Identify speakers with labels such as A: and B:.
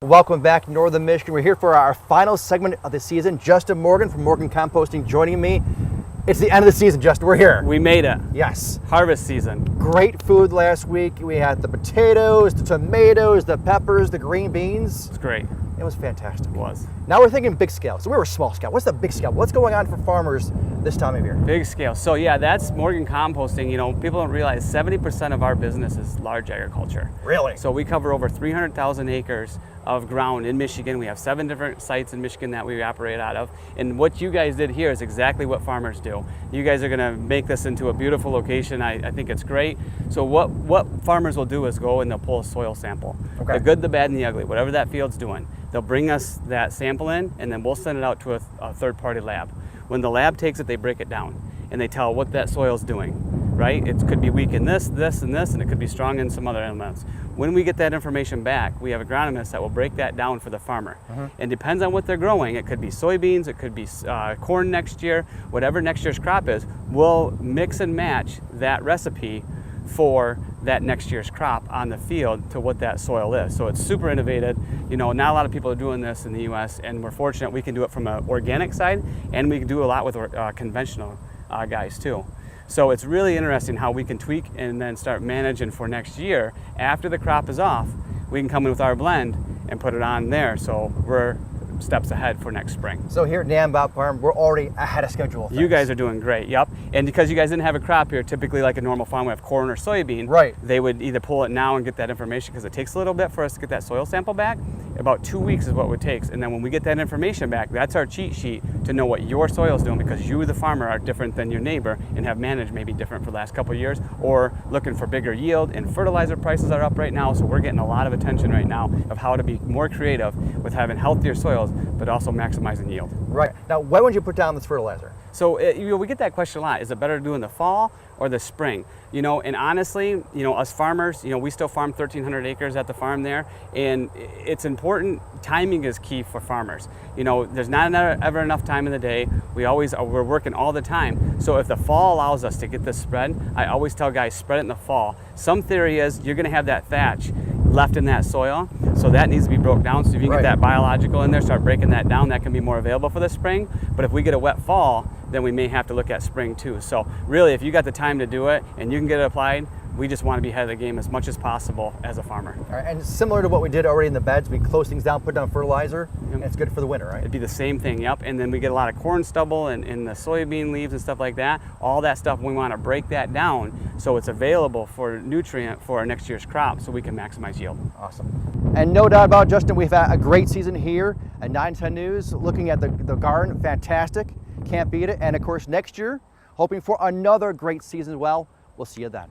A: Welcome back to Northern Michigan. We're here for our final segment of the season. Justin Morgan from Morgan Composting joining me. It's the end of the season, Justin. We're here.
B: We made it.
A: Yes.
B: Harvest season.
A: Great food last week. We had the potatoes, the tomatoes, the peppers, the green beans.
B: It's great.
A: It was fantastic.
B: It was.
A: Now we're thinking big scale. So we were small scale. What's the big scale? What's going on for farmers this time of year?
B: Big scale. So yeah, that's Morgan Composting. You know, people don't realize 70% of our business is large agriculture.
A: Really?
B: So we cover over 300,000 acres of ground in Michigan. We have 7 different sites in Michigan that we operate out of. And what you guys did here is exactly what farmers do. You guys are gonna make this into a beautiful location. I think it's great. So what farmers will do is go and they'll pull a soil sample.
A: Okay.
B: The good, the bad, and the ugly, whatever that field's doing. They'll bring us that sample in and then we'll send it out to a third-party lab. When the lab takes it, they break it down and they tell what that soil's doing, right? It could be weak in this, this, and this, and it could be strong in some other elements. When we get that information back, we have agronomists that will break that down for the farmer. And depends on what they're growing. It could be soybeans, it could be corn next year, whatever next year's crop is, we'll mix and match that recipe for that next year's crop on the field to what that soil is. So it's super innovative. You know, not a lot of people are doing this in the US, and we're fortunate we can do it from an organic side, and we can do a lot with conventional guys too. So it's really interesting how we can tweak and then start managing for next year. After the crop is off, we can come in with our blend and put it on there. So we're steps ahead for next spring.
A: So here at Nambot Farm, we're already ahead of schedule.
B: You guys are doing great, yep. And because you guys didn't have a crop here, typically like a normal farm, we have corn or soybean.
A: Right.
B: They would either pull it now and get that information because it takes a little bit for us to get that soil sample back. About 2 weeks is what it takes. And then when we get that information back, that's our cheat sheet to know what your soil is doing, because you, the farmer, are different than your neighbor and have managed maybe different for the last couple of years, or looking for bigger yield, and fertilizer prices are up right now. So we're getting a lot of attention right now of how to be more creative with having healthier soils, but also maximizing yield.
A: Right. Now, when would you put down this fertilizer?
B: So we get that question a lot. Is it better to do in the fall or the spring? You know, and honestly, you know, us farmers, you know, we still farm 1,300 acres at the farm there, and it's important. Timing is key for farmers. You know, there's not ever enough time in the day. We're working all the time. So if the fall allows us to get this spread, I always tell guys, spread it in the fall. Some theory is you're going to have that thatch left in that soil, so that needs to be broke down. So if you get that biological in there, start breaking that down, that can be more available for the spring. But if we get a wet fall, then we may have to look at spring too. So really, if you got the time to do it and you can get it applied, we just want to be ahead of the game as much as possible as a farmer.
A: All right, and similar to what we did already in the beds, we close things down, put down fertilizer, and it's good for the winter, right?
B: It'd be the same thing, yep. And then we get a lot of corn stubble and the soybean leaves and stuff like that. All that stuff, we want to break that down so it's available for nutrient for our next year's crop so we can maximize yield.
A: Awesome. And no doubt about it, Justin, we've had a great season here at 910 News, looking at the garden, fantastic, can't beat it. And of course, next year, hoping for another great season as well. We'll see you then.